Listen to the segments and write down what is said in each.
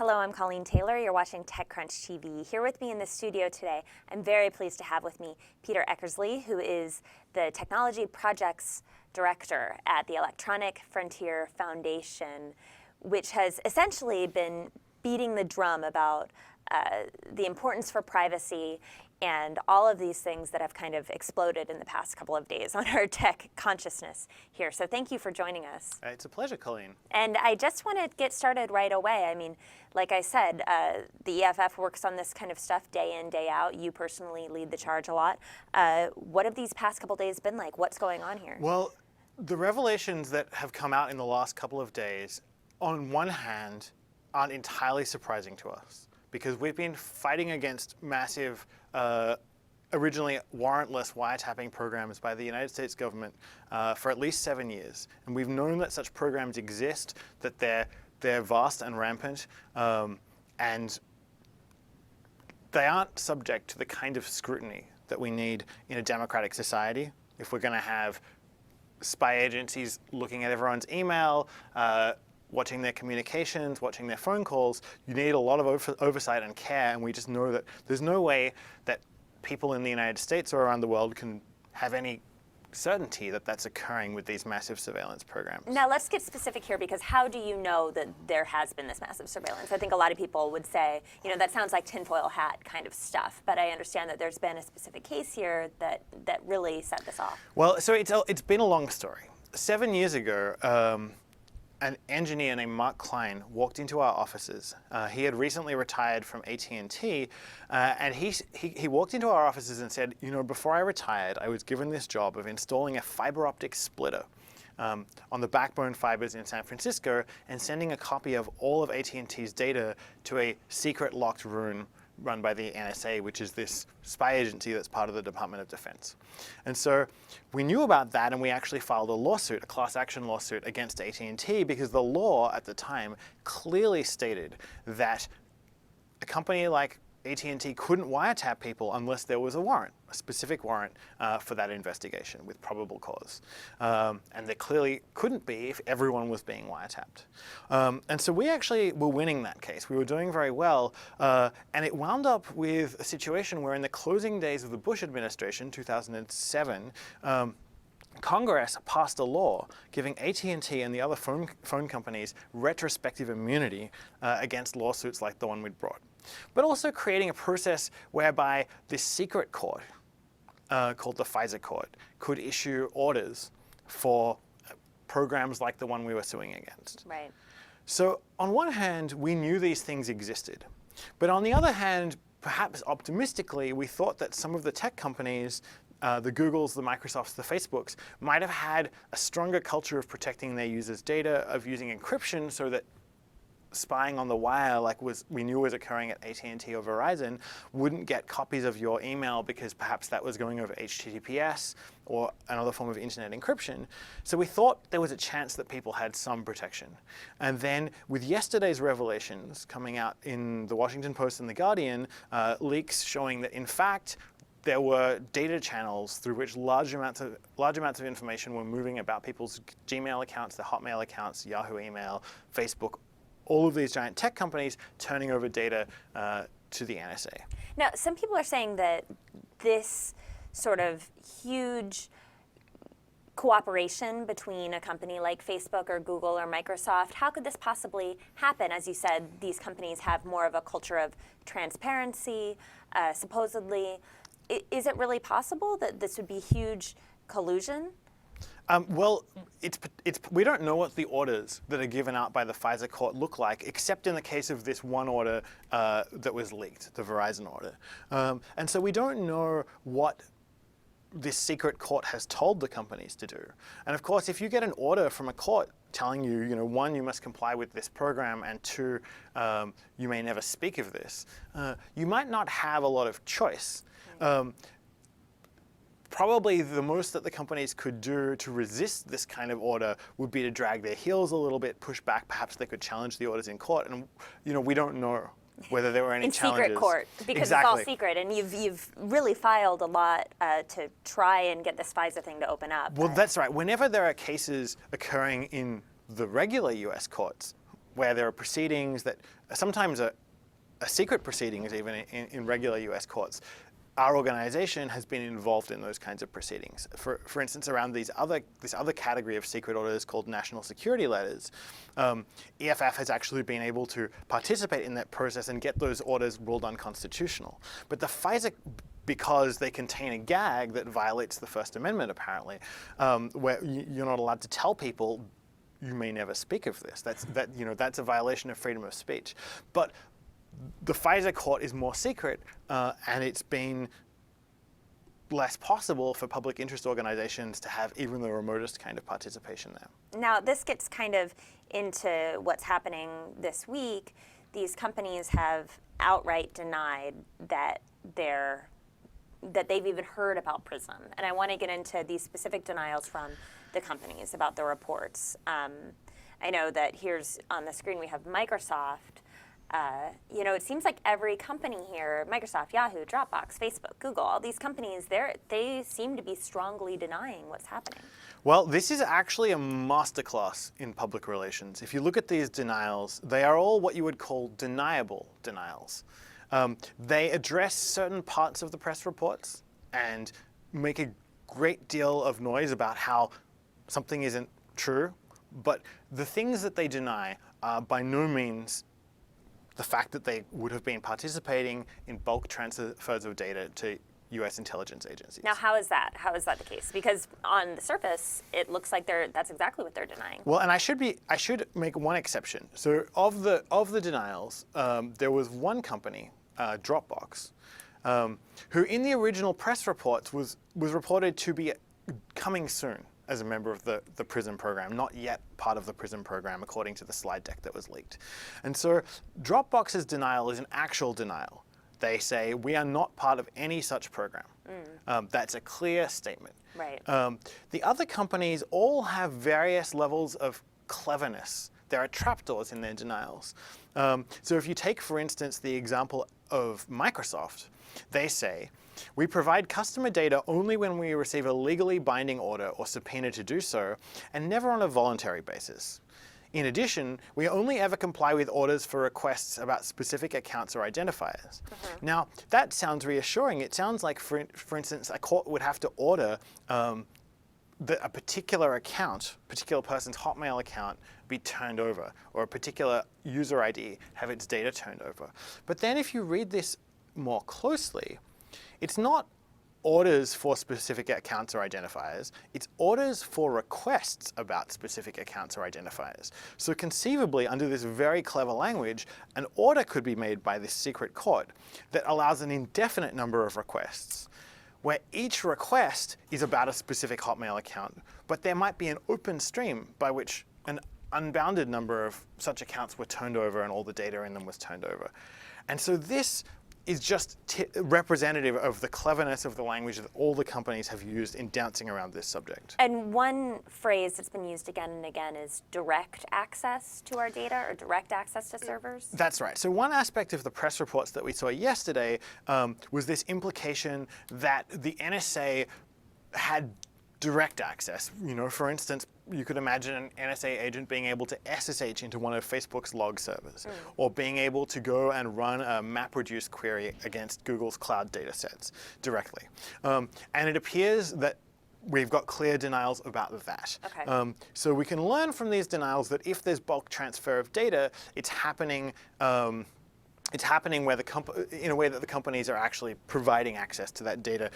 Hello, I'm Colleen Taylor. You're watching TechCrunch TV. Here with me in the studio today, I'm very pleased to have with me Peter Eckersley, who is the Technology Projects Director at the Electronic Frontier Foundation, which has essentially been beating the drum about the importance for privacy and all of these things that have kind of exploded in the past couple of days on our tech consciousness here. So thank you for joining us. It's a pleasure, Colleen. And I just want to get started right away. I mean, like I said, the EFF works on this kind of stuff day in, day out. You personally lead the charge a lot. What have these past couple days been like? What's going on here? Well, the revelations that have come out in the last couple of days, on one hand, aren't entirely surprising to us, because we've been fighting against massive, originally warrantless wiretapping programs by the United States government for at least 7 years. And we've known that such programs exist, that they're vast and rampant, and they aren't subject to the kind of scrutiny that we need in a democratic society. If we're going to have spy agencies looking at everyone's email, watching their communications, watching their phone calls, you need a lot of oversight and care, and we just know that there's no way that people in the United States or around the world can have any certainty that that's occurring with these massive surveillance programs. Now let's get specific here, because how do you know that there has been this massive surveillance? I think a lot of people would say, you know, that sounds like tinfoil hat kind of stuff, but I understand that there's been a specific case here that really set this off. Well, so it's been a long story. 7 years ago, an engineer named Mark Klein walked into our offices. He had recently retired from AT&T, and he walked into our offices and said, you know, before I retired, I was given this job of installing a fiber optic splitter on the backbone fibers in San Francisco and sending a copy of all of AT&T's data to a secret locked room run by the NSA, which is this spy agency that's part of the Department of Defense. And so we knew about that, and we actually filed a lawsuit, a class action lawsuit against AT&T, because the law at the time clearly stated that a company like AT&T couldn't wiretap people unless there was a warrant, a specific warrant for that investigation with probable cause. And there clearly couldn't be if everyone was being wiretapped. And so we actually were winning that case. We were doing very well. And it wound up with a situation where in the closing days of the Bush administration, 2007, Congress passed a law giving AT&T and the other phone companies retrospective immunity against lawsuits like the one we'd brought, but also creating a process whereby this secret court called the FISA Court could issue orders for programs like the one we were suing against. Right. So on one hand, we knew these things existed, but on the other hand, perhaps optimistically, we thought that some of the tech companies, the Googles, the Microsofts, the Facebooks, might have had a stronger culture of protecting their users' data, of using encryption so that spying on the wire, like we knew was occurring at AT&T or Verizon, wouldn't get copies of your email because perhaps that was going over HTTPS or another form of internet encryption. So we thought there was a chance that people had some protection. And then with yesterday's revelations coming out in the Washington Post and the Guardian, leaks showing that in fact there were data channels through which large amounts of information were moving about people's Gmail accounts, their Hotmail accounts, Yahoo email, Facebook, all of these giant tech companies turning over data to the NSA. Now, some people are saying that this sort of huge cooperation between a company like Facebook or Google or Microsoft, how could this possibly happen? As you said, these companies have more of a culture of transparency, supposedly. Is it really possible that this would be huge collusion? Well, we don't know what the orders that are given out by the FISA Court look like, except in the case of this one order that was leaked, the Verizon order. And so we don't know what this secret court has told the companies to do. And of course, if you get an order from a court telling you, you know, one, you must comply with this program, and two, you may never speak of this, you might not have a lot of choice. Probably the most that the companies could do to resist this kind of order would be to drag their heels a little bit, push back. Perhaps they could challenge the orders in court, and you know, we don't know whether there were any challenges. In secret court, because exactly. It's all secret, and you've really filed a lot to try and get this FISA thing to open up. Well, that's right. Whenever there are cases occurring in the regular U.S. courts, where there are proceedings that sometimes are secret proceedings even in regular US courts. Our organization has been involved in those kinds of proceedings. For instance, around this other category of secret orders called national security letters, EFF has actually been able to participate in that process and get those orders ruled unconstitutional. But the FISA, because they contain a gag that violates the First Amendment apparently, where you're not allowed to tell people you may never speak of this. That's a violation of freedom of speech. But the FISA court is more secret, and it's been less possible for public interest organizations to have even the remotest kind of participation there. Now, this gets kind of into what's happening this week. These companies have outright denied that they've even heard about PRISM. And I want to get into these specific denials from the companies about the reports. I know that here's on the screen we have Microsoft. It seems like every company here, Microsoft, Yahoo, Dropbox, Facebook, Google, all these companies, they seem to be strongly denying what's happening. Well, this is actually a masterclass in public relations. If you look at these denials, they are all what you would call deniable denials. They address certain parts of the press reports and make a great deal of noise about how something isn't true, but the things that they deny are by no means the fact that they would have been participating in bulk transfers of data to U.S. intelligence agencies. Now, how is that? How is that the case? Because on the surface, it looks like that's exactly what they're denying. Well, and I should make one exception. So of the denials, there was one company, Dropbox, who in the original press reports was reported to be coming soon as a member of the PRISM program, not yet part of the PRISM program, according to the slide deck that was leaked. And so Dropbox's denial is an actual denial. They say, we are not part of any such program. That's a clear statement. Right. The other companies all have various levels of cleverness. There are trapdoors in their denials. So if you take, for instance, the example of Microsoft, they say, we provide customer data only when we receive a legally binding order or subpoena to do so, and never on a voluntary basis. In addition, we only ever comply with orders for requests about specific accounts or identifiers. Now, that sounds reassuring. It sounds like, for instance, a court would have to order that a particular person's Hotmail account be turned over, or a particular user ID have its data turned over. But then if you read this more closely, it's not orders for specific accounts or identifiers, it's orders for requests about specific accounts or identifiers. So conceivably, under this very clever language, an order could be made by this secret court that allows an indefinite number of requests, where each request is about a specific Hotmail account, but there might be an open stream by which an unbounded number of such accounts were turned over and all the data in them was turned over. And so this is just representative of the cleverness of the language that all the companies have used in dancing around this subject. And one phrase that's been used again and again is direct access to our data, or direct access to servers? That's right. So one aspect of the press reports that we saw yesterday was this implication that the NSA had direct access. For instance, you could imagine an NSA agent being able to SSH into one of Facebook's log servers, or being able to go and run a MapReduce query against Google's cloud data sets directly. And it appears that we've got clear denials about that. Okay. So we can learn from these denials that if there's bulk transfer of data, it's happening where in a way that the companies are actually providing access to that data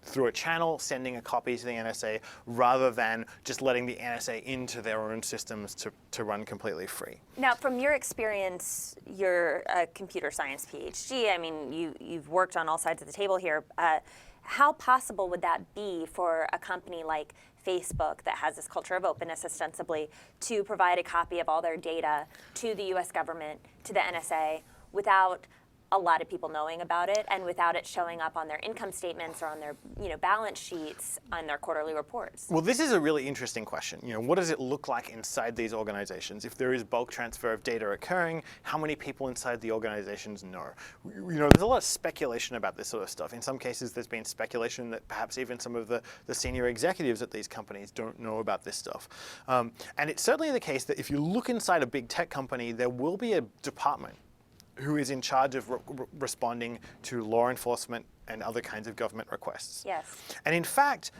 through a channel, sending a copy to the NSA, rather than just letting the NSA into their own systems to run completely free. Now, from your experience, you're a computer science PhD. I mean, you've worked on all sides of the table here. How possible would that be for a company like Facebook, that has this culture of openness ostensibly, to provide a copy of all their data to the US government, to the NSA, without a lot of people knowing about it and without it showing up on their income statements or on their balance sheets on their quarterly reports? Well, this is a really interesting question. What does it look like inside these organizations? If there is bulk transfer of data occurring, how many people inside the organizations know? There's a lot of speculation about this sort of stuff. In some cases, there's been speculation that perhaps even some of the senior executives at these companies don't know about this stuff. And it's certainly the case that if you look inside a big tech company, there will be a department who is in charge of responding to law enforcement and other kinds of government requests. Yes. And in fact,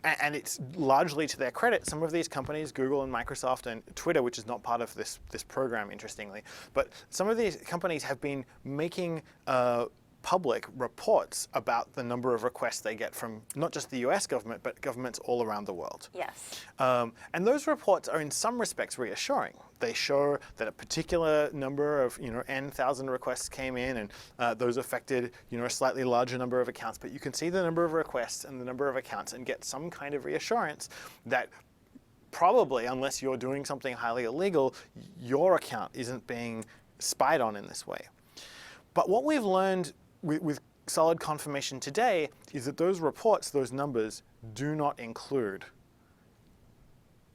and it's largely to their credit, some of these companies, Google and Microsoft and Twitter, which is not part of this program, interestingly, but some of these companies have been making public reports about the number of requests they get from not just the US government, but governments all around the world. Yes. And those reports are in some respects reassuring. They show that a particular number of N thousand requests came in, and those affected a slightly larger number of accounts. But you can see the number of requests and the number of accounts and get some kind of reassurance that probably, unless you're doing something highly illegal, your account isn't being spied on in this way. But what we've learned with solid confirmation today is that those reports, those numbers, do not include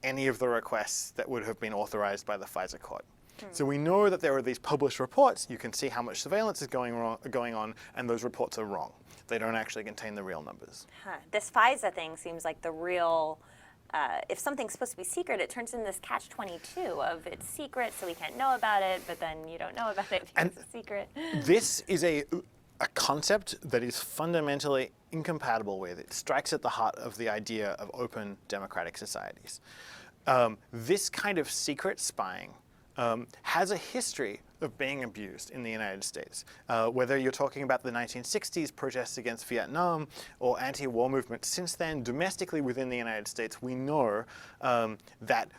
any of the requests that would have been authorized by the FISA Court. So we know that there are these published reports. You can see how much surveillance is going on, and those reports are wrong. They don't actually contain the real numbers. This FISA thing seems like the real, if something's supposed to be secret, it turns into this catch-22 of it's secret, so we can't know about it, but then you don't know about it because it's secret. This is a concept that is fundamentally incompatible with. It strikes at the heart of the idea of open democratic societies. This kind of secret spying has a history of being abused in the United States. Whether you're talking about the 1960s protests against Vietnam or anti-war movements since then, domestically within the United States, we know that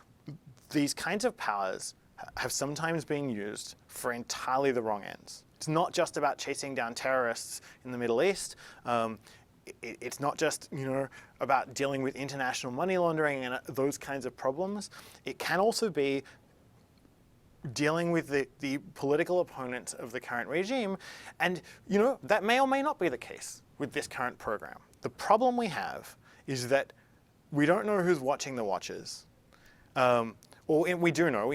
these kinds of powers have sometimes been used for entirely the wrong ends. It's not just about chasing down terrorists in the Middle East. It's not just about dealing with international money laundering and those kinds of problems. It can also be dealing with the political opponents of the current regime. And that may or may not be the case with this current program. The problem we have is that we don't know who's watching the watchers. We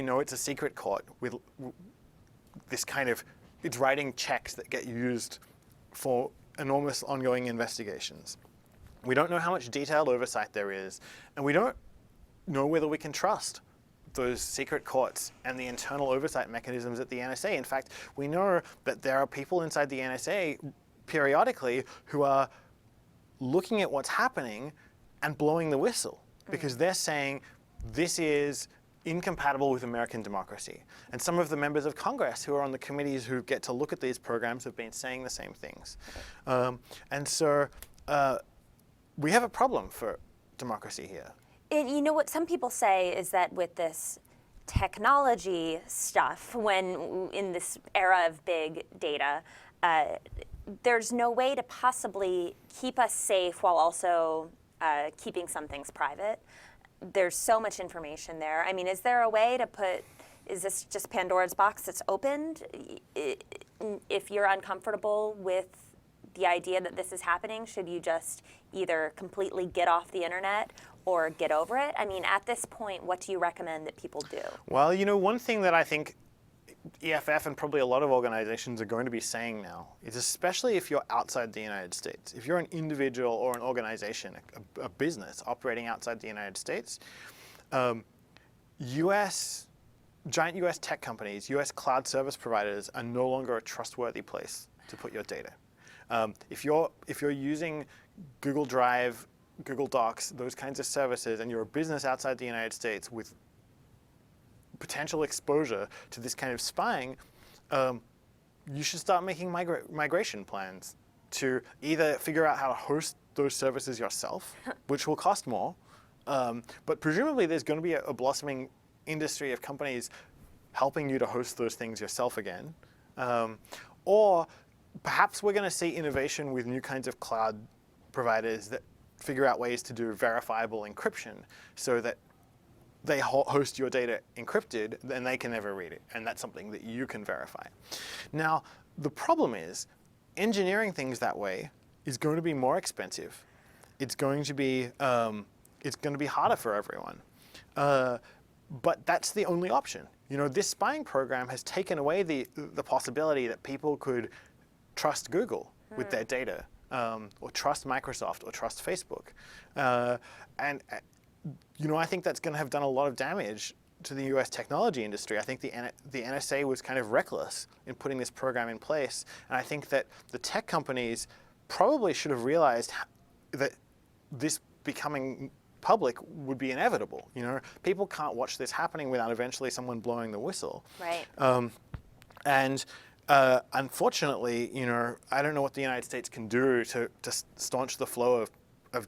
know it's a secret court with this kind of, it's writing checks that get used for enormous ongoing investigations. We don't know how much detailed oversight there is, and we don't know whether we can trust those secret courts and the internal oversight mechanisms at the NSA. In fact, we know that there are people inside the NSA periodically who are looking at what's happening and blowing the whistle because they're saying this is incompatible with American democracy. And some of the members of Congress who are on the committees who get to look at these programs have been saying the same things. And so we have a problem for democracy here. And what some people say is that with this technology stuff, when in this era of big data, there's no way to possibly keep us safe while also keeping some things private. There's so much information there. I mean, is there a way to is this just Pandora's box that's opened? If you're uncomfortable with the idea that this is happening, should you just either completely get off the internet or get over it? I mean, at this point, what do you recommend that people do? Well, one thing that I think EFF and probably a lot of organizations are going to be saying now is, especially if you're outside the United States, if you're an individual or an organization, a business operating outside the United States, giant US tech companies, US cloud service providers are no longer a trustworthy place to put your data. If you're using Google Drive, Google Docs, those kinds of services, and you're a business outside the United States with potential exposure to this kind of spying, you should start making migration plans to either figure out how to host those services yourself, which will cost more, but presumably there's going to be a blossoming industry of companies helping you to host those things yourself again. Or perhaps we're going to see innovation with new kinds of cloud providers that figure out ways to do verifiable encryption so that they host your data encrypted, and they can never read it, and that's something that you can verify. Now, the problem is, engineering things that way is going to be more expensive. It's going to be harder for everyone. But that's the only option. This spying program has taken away the possibility that people could trust Google with their data, or trust Microsoft, or trust Facebook. And I think that's going to have done a lot of damage to the US technology industry. I think the NSA was kind of reckless in putting this program in place. And I think that the tech companies probably should have realized that this becoming public would be inevitable. People can't watch this happening without eventually someone blowing the whistle. Right. Unfortunately, I don't know what the United States can do to staunch the flow of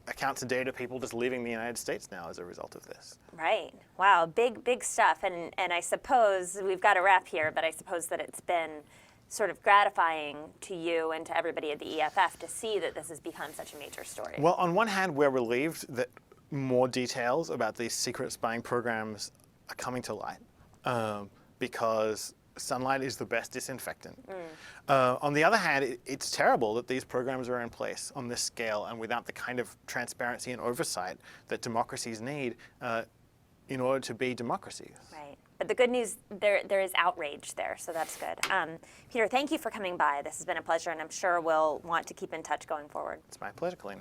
accounts and data people just leaving the United States now as a result of this. Right. Wow. Big stuff. And I suppose we've got to wrap here, but I suppose that it's been sort of gratifying to you and to everybody at the EFF to see that this has become such a major story. Well, on one hand, we're relieved that more details about these secret spying programs are coming to light, because sunlight is the best disinfectant. On the other hand, it's terrible that these programs are in place on this scale and without the kind of transparency and oversight that democracies need in order to be democracies. Right. But the good news, there is outrage there, so that's good. Peter, thank you for coming by. This has been a pleasure, and I'm sure we'll want to keep in touch going forward. It's my pleasure, Colleen.